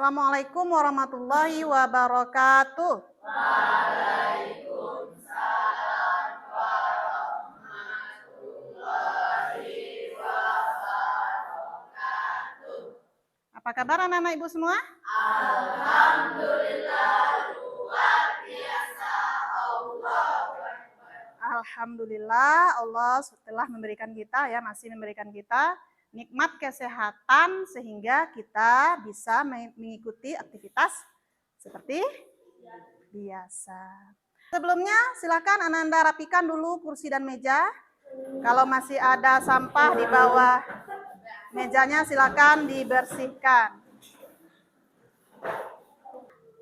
Assalamualaikum warahmatullahi wabarakatuh. Waalaikumsalam warahmatullahi wabarakatuh. Apa kabar anak-anak ibu semua? Alhamdulillah, luar biasa. Alhamdulillah Allah telah memberikan kita masih memberikan kita nikmat kesehatan sehingga kita bisa mengikuti aktivitas seperti biasa. Sebelumnya silakan Ananda rapikan dulu kursi dan meja. Kalau masih ada sampah di bawah mejanya silakan dibersihkan.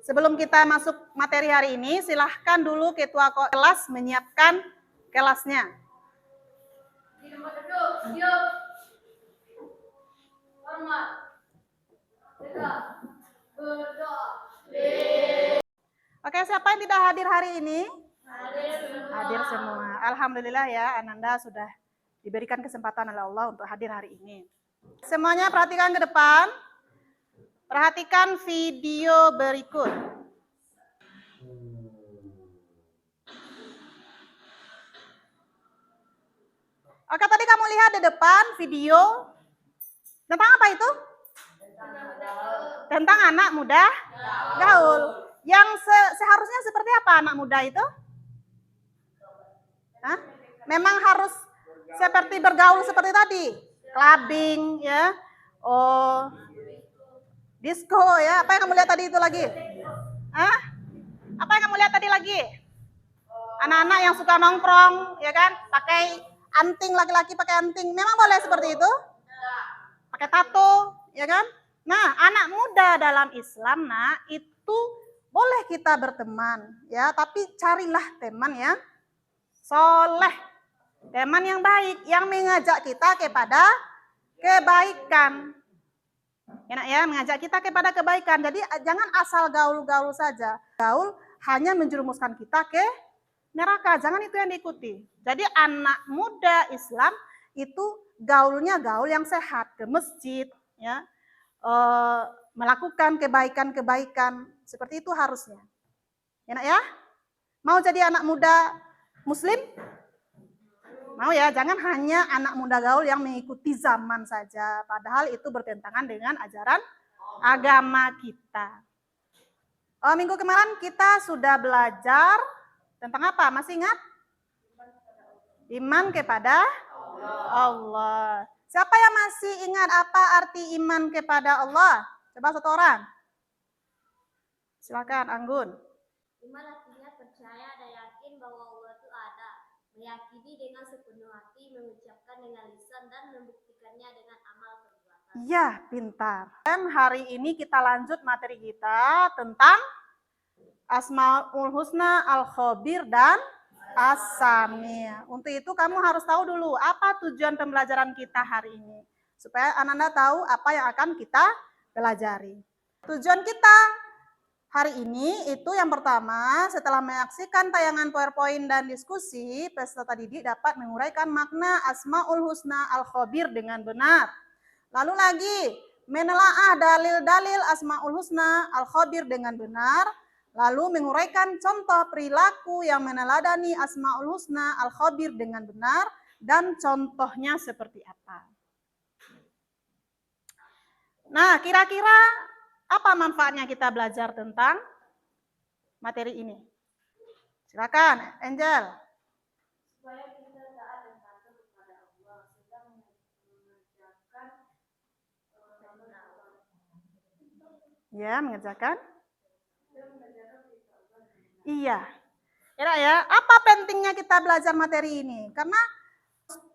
Sebelum kita masuk materi hari ini, silahkan dulu ketua kelas menyiapkan kelasnya. Di tempat duduk, diam. Hormat. Tegak. Berdoa. Oke, siapa yang tidak hadir hari ini? Hadir semua. Hadir semua. Alhamdulillah ya, Ananda sudah diberikan kesempatan oleh Allah untuk hadir hari ini. Semuanya perhatikan ke depan. Perhatikan video berikut. Oke, tadi kamu lihat di depan video tentang apa itu? Tentang anak muda gaul. Yang seharusnya seperti apa anak muda itu? Hah? Memang harus seperti bergaul seperti tadi, clubbing ya, disco ya. Apa yang kamu lihat tadi itu lagi? Hah? Apa yang kamu lihat tadi lagi? Anak-anak yang suka nongkrong, ya kan? Pakai anting, laki-laki pakai anting. Memang boleh seperti itu? Pakai tato, ya kan? Nah, anak muda dalam Islam, itu boleh kita berteman, ya. Tapi carilah teman yang soleh, teman yang baik, yang mengajak kita kepada kebaikan. Enak ya, mengajak kita kepada kebaikan. Jadi jangan asal gaul-gaul saja. Gaul hanya menjerumuskan kita ke neraka. Jangan itu yang diikuti. Jadi anak muda Islam itu gaulnya gaul yang sehat, ke masjid, ya, melakukan kebaikan-kebaikan. Seperti itu harusnya. Enak ya? Mau jadi anak muda Muslim? Mau ya, jangan hanya anak muda gaul yang mengikuti zaman saja. Padahal itu bertentangan dengan ajaran agama kita. Minggu kemarin kita sudah belajar tentang apa? Masih ingat? Iman kepada Allah. Siapa yang masih ingat apa arti iman kepada Allah? Coba satu orang. Silakan, Anggun. Iman artinya percaya dan yakin bahwa Allah itu ada. Meyakini dengan sepenuh hati, mengucapkan dengan lisan, dan membuktikannya dengan amal perbuatan. Iya, pintar. Dan hari ini kita lanjut materi kita tentang Asmaul Husna, Al-Khabir, dan As-Sami. Untuk itu kamu harus tahu dulu apa tujuan pembelajaran kita hari ini. Supaya anak-anak tahu apa yang akan kita pelajari. Tujuan kita hari ini itu yang pertama, setelah menyaksikan tayangan PowerPoint dan diskusi, peserta didik dapat menguraikan makna Asmaul Husna Al-Khabir dengan benar. Lalu lagi, menelaah dalil-dalil Asmaul Husna Al-Khabir dengan benar, lalu menguraikan contoh perilaku yang meneladani Asmaul Husna Al-Khabir dengan benar, dan contohnya seperti apa. Nah, kira-kira apa manfaatnya kita belajar tentang materi ini? Silakan, Angel. Supaya kita taat dan patuh kepada Allah, sehingga mengerjakan Ya, mengerjakan. Iya. Ya, apa pentingnya kita belajar materi ini? Karena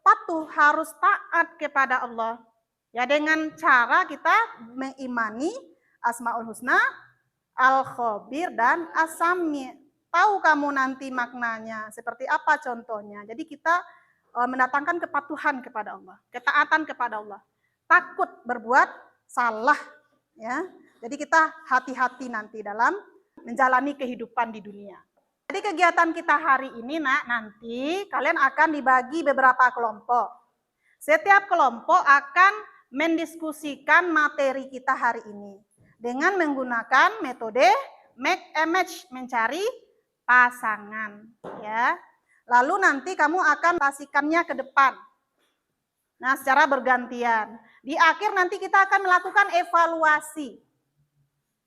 patuh, harus taat kepada Allah. Ya, dengan cara kita mengimani Asmaul Husna, Al-Khabir, dan As-Sami. Tahu kamu nanti maknanya, seperti apa contohnya. Jadi kita mendatangkan kepatuhan kepada Allah, ketaatan kepada Allah. Takut berbuat salah. Ya. Jadi kita hati-hati nanti dalam menjalani kehidupan di dunia. Jadi kegiatan kita hari ini nanti kalian akan dibagi beberapa kelompok. Setiap kelompok akan mendiskusikan materi kita hari ini. dengan menggunakan metode make a match, mencari pasangan, ya. Lalu nanti kamu akan pastikannya ke depan. Nah, secara bergantian. Di akhir nanti kita akan melakukan evaluasi.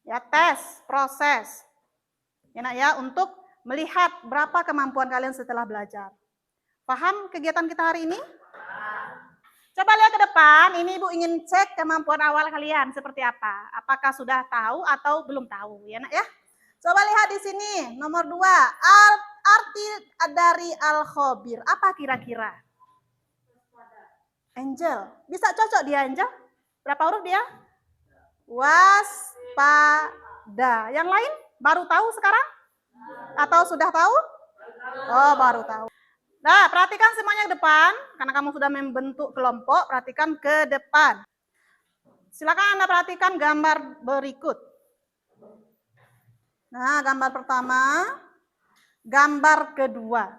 Ya, tes, proses. Ya, nak ya, untuk melihat berapa kemampuan kalian setelah belajar. Paham kegiatan kita hari ini? Coba lihat ke depan, ini Ibu ingin cek kemampuan awal kalian seperti apa. Apakah sudah tahu atau belum tahu, ya nak ya? Coba lihat di sini, nomor 2, arti dari al-khabir. Apa kira-kira? Angel, bisa cocok dia Angel? Berapa huruf dia? Waspada. Yang lain baru tahu sekarang? Atau sudah tahu? Oh, baru tahu. Nah, perhatikan semuanya ke depan, karena kamu sudah membentuk kelompok, perhatikan ke depan. Silakan Anda perhatikan gambar berikut. Nah, gambar pertama, gambar kedua.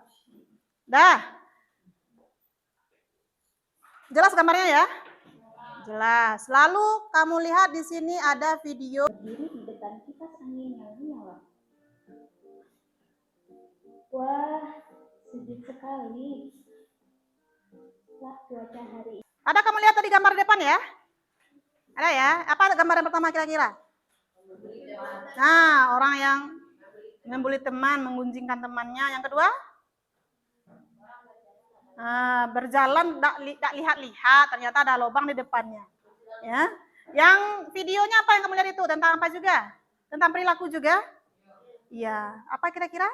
Dah. Jelas gambarnya ya? Jelas. Lalu kamu lihat di sini ada video. Berdiri di depan kipas angin yang menyala. Wah, sejuk sekali. Lah, cuaca hari ini. Ada kamu lihat tadi gambar depan ya? Ada ya? Apa gambar yang pertama kira-kira? Nah, orang yang membuli teman, menggunjingkan temannya. Yang kedua? Nah, berjalan tak lihat-lihat, ternyata ada lubang di depannya. Ya. Yang videonya apa yang kamu lihat itu? Tentang apa juga? Tentang perilaku juga? Iya. Apa kira-kira?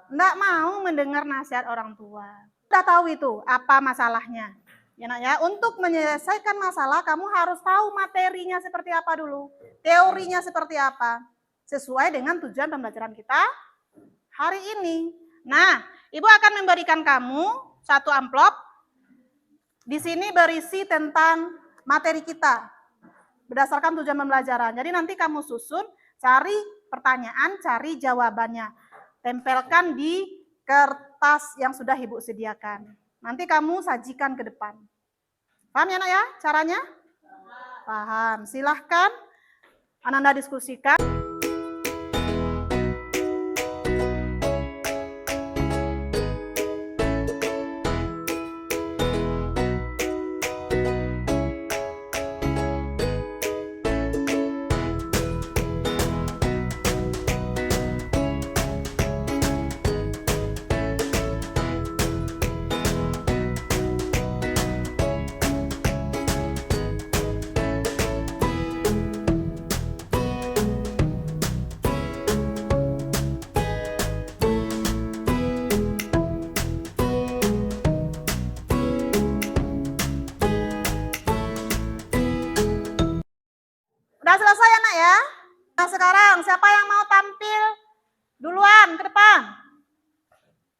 Enggak mau mendengar nasihat orang tua. Sudah tahu itu apa masalahnya. Ya nak ya, untuk menyelesaikan masalah kamu harus tahu materinya seperti apa dulu. Teorinya seperti apa. Sesuai dengan tujuan pembelajaran kita hari ini. Nah, Ibu akan memberikan kamu satu amplop. Di sini berisi tentang materi kita. Berdasarkan tujuan pembelajaran. Jadi nanti kamu susun, cari pertanyaan, cari jawabannya. Tempelkan di kertas yang sudah Ibu sediakan. Nanti kamu sajikan ke depan. Paham ya nak ya caranya? Paham. Silahkan Anda diskusikan. Udah selesai ya nak ya? Nah sekarang siapa yang mau tampil duluan ke depan?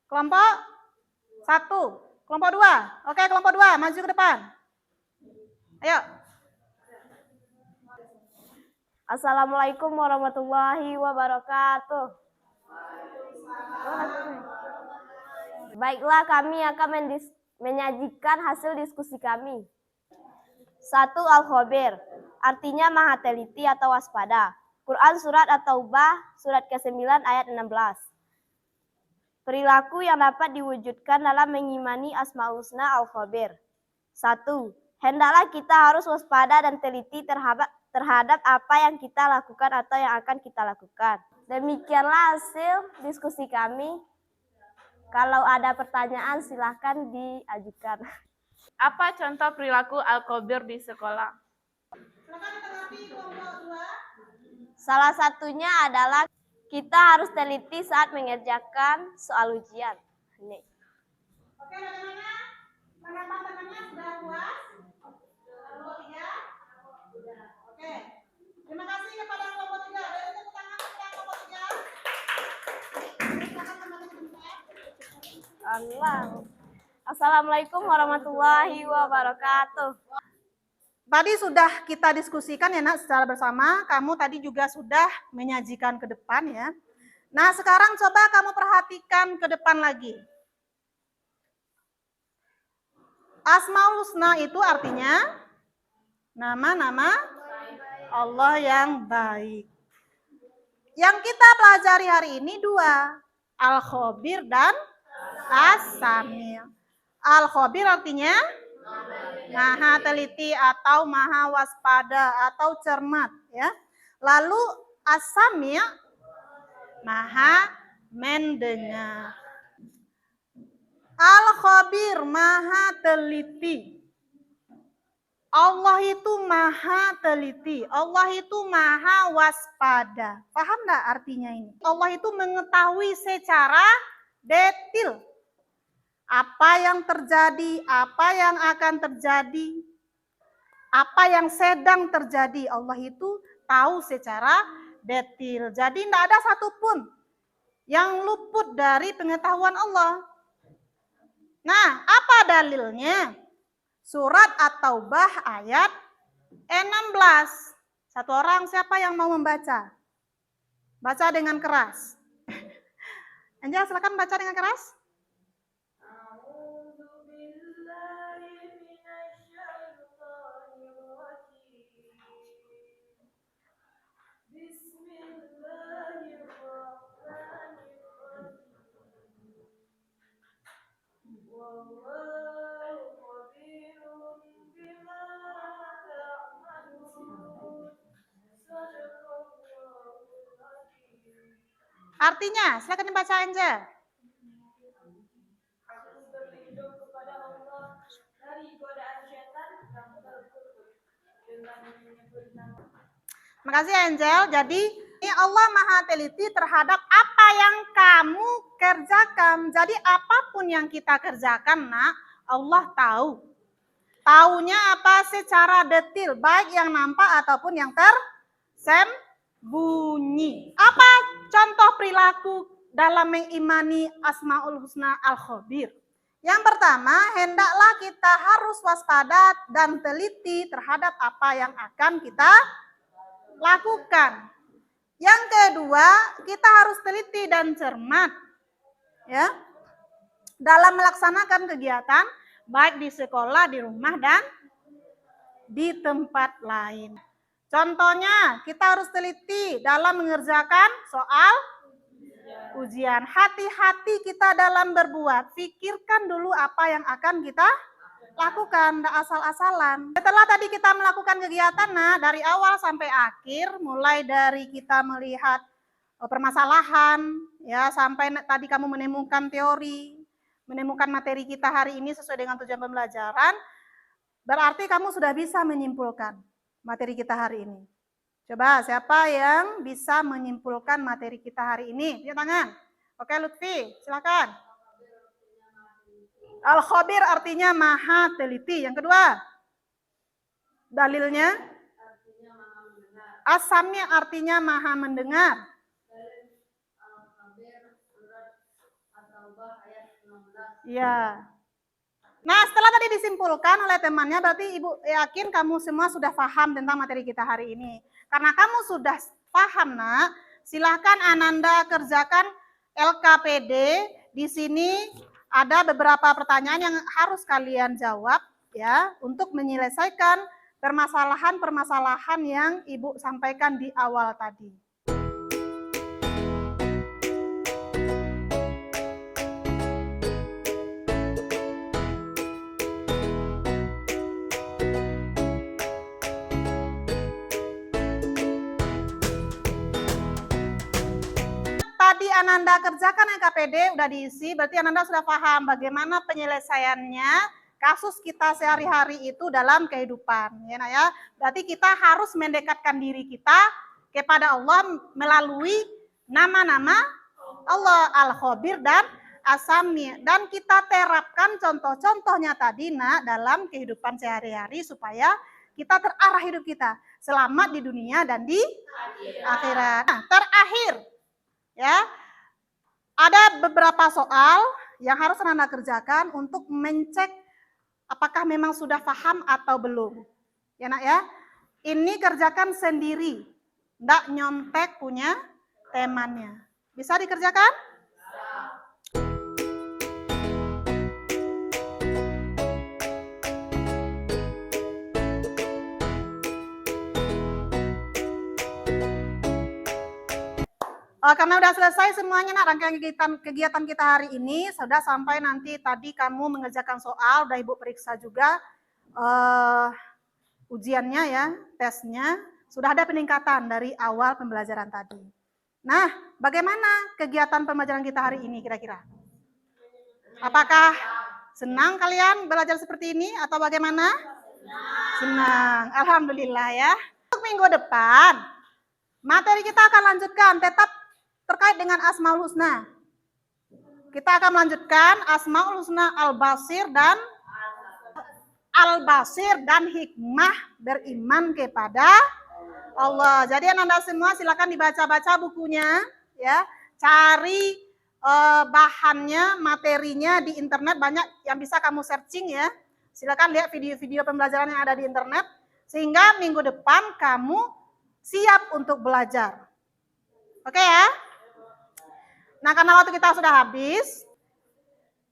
Kelompok 1, kelompok 2. Oke, kelompok 2 maju ke depan. Ayo. Assalamualaikum warahmatullahi wabarakatuh. Baiklah, kami akan menyajikan hasil diskusi kami. 1. Al-Khabir, artinya maha teliti atau waspada. Quran surat At-Taubah, surat ke-9 ayat 16. Perilaku yang dapat diwujudkan dalam mengimani Asmaul Husna Al-Khabir. 1. Hendaklah kita harus waspada dan teliti terhadap apa yang kita lakukan atau yang akan kita lakukan. Demikianlah hasil diskusi kami. Kalau ada pertanyaan silahkan diajukan. Apa contoh perilaku Al-Khabir di sekolah? Salah satunya adalah kita harus teliti saat mengerjakan soal ujian. Ini. Oke, bagaimana? Tanggapan temannya sudah puas? Kelompok 3? Sudah. Oke. Terima kasih kepada kelompok 3. Beri tepuk tangan kepada kelompok 3. Allah. Assalamualaikum warahmatullahi wabarakatuh. Tadi sudah kita diskusikan ya nak secara bersama. Kamu tadi juga sudah menyajikan ke depan ya. Nah sekarang coba kamu perhatikan ke depan lagi. Asmaul Husna itu artinya nama-nama Allah yang baik. Yang kita pelajari hari ini dua, Al-Khabir dan As-Sami'. Al-Khabir artinya maha teliti atau maha waspada atau cermat, ya. Lalu As-Sami' maha mendengar. Al-Khabir maha teliti. Allah itu maha teliti, Allah itu maha waspada. Paham nggak artinya ini? Allah itu mengetahui secara detil apa yang terjadi, apa yang akan terjadi, apa yang sedang terjadi. Allah itu tahu secara detil. Jadi tidak ada satupun yang luput dari pengetahuan Allah. Nah, apa dalilnya? Surat At-Taubah ayat 16. Satu orang, siapa yang mau membaca? Baca dengan keras. Angel, silakan baca dengan keras. Artinya, silakan dibaca Angel. Makasih Angel. Jadi ini Allah maha teliti terhadap apa yang kamu kerjakan. Jadi apapun yang kita kerjakan, nak, Allah tahu. Taunya apa secara detil, baik yang nampak ataupun yang tersembunyi. Apa contoh perilaku dalam mengimani Asmaul Husna Al-Khabir? Yang pertama, hendaklah kita harus waspada dan teliti terhadap apa yang akan kita lakukan. Yang kedua, kita harus teliti dan cermat, ya, dalam melaksanakan kegiatan baik di sekolah, di rumah, dan di tempat lain. Contohnya, kita harus teliti dalam mengerjakan soal ujian. Hati-hati kita dalam berbuat. Pikirkan dulu apa yang akan kita lakukan, tidak asal-asalan. Setelah tadi kita melakukan kegiatan, nah, dari awal sampai akhir, mulai dari kita melihat permasalahan, ya, sampai tadi kamu menemukan teori, menemukan materi kita hari ini sesuai dengan tujuan pembelajaran, berarti kamu sudah bisa menyimpulkan materi kita hari ini. Coba, siapa yang bisa menyimpulkan materi kita hari ini? Lihat tangan. Oke, Lutfi, silakan. Al-Khabir artinya maha teliti. Yang kedua, dalilnya? As-Sami' artinya maha mendengar. Ya. Nah, setelah tadi disimpulkan oleh temannya, berarti Ibu yakin kamu semua sudah paham tentang materi kita hari ini. Karena kamu sudah paham, nak, silahkan Ananda kerjakan LKPD. Di sini ada beberapa pertanyaan yang harus kalian jawab, ya, untuk menyelesaikan permasalahan-permasalahan yang Ibu sampaikan di awal tadi. Tadi Ananda kerjakan LKPD udah diisi, berarti Ananda sudah paham bagaimana penyelesaiannya kasus kita sehari-hari itu dalam kehidupan, ya, nah, ya. Berarti kita harus mendekatkan diri kita kepada Allah melalui nama-nama Allah, Al-Khabir dan As-Sami', dan kita terapkan contoh-contohnya tadi, nak, dalam kehidupan sehari-hari supaya kita terarah hidup kita selamat di dunia dan di akhirat. Nah, terakhir, ya, ada beberapa soal yang harus Anda kerjakan untuk mencek apakah memang sudah paham atau belum. Ya, nak, ya. Ini kerjakan sendiri, enggak nyontek punya temannya. Bisa dikerjakan? Karena udah selesai semuanya nak rangkaian kegiatan kita hari ini, sudah sampai nanti tadi kamu mengerjakan soal, udah Ibu periksa juga ujiannya ya, tesnya, sudah ada peningkatan dari awal pembelajaran tadi. Nah, bagaimana kegiatan pembelajaran kita hari ini kira-kira? Apakah senang kalian belajar seperti ini atau bagaimana? Senang, alhamdulillah ya. Untuk minggu depan, materi kita akan lanjutkan tetap terkait dengan Asmaul Husna. Kita akan melanjutkan Asmaul Husna Al-Basir dan hikmah beriman kepada Allah. Jadi Anda semua silakan dibaca-baca bukunya ya. Cari bahannya, materinya di internet banyak yang bisa kamu searching ya. Silakan lihat video-video pembelajaran yang ada di internet sehingga minggu depan kamu siap untuk belajar. Oke ya? Nah, karena waktu kita sudah habis,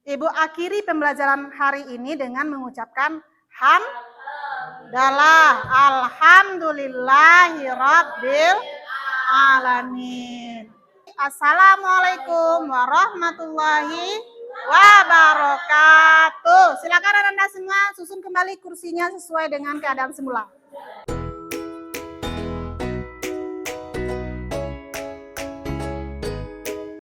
Ibu akhiri pembelajaran hari ini dengan mengucapkan alhamdulillahirabbil alamin. Assalamualaikum warahmatullahi wabarakatuh. Silakan Anda semua susun kembali kursinya sesuai dengan keadaan semula.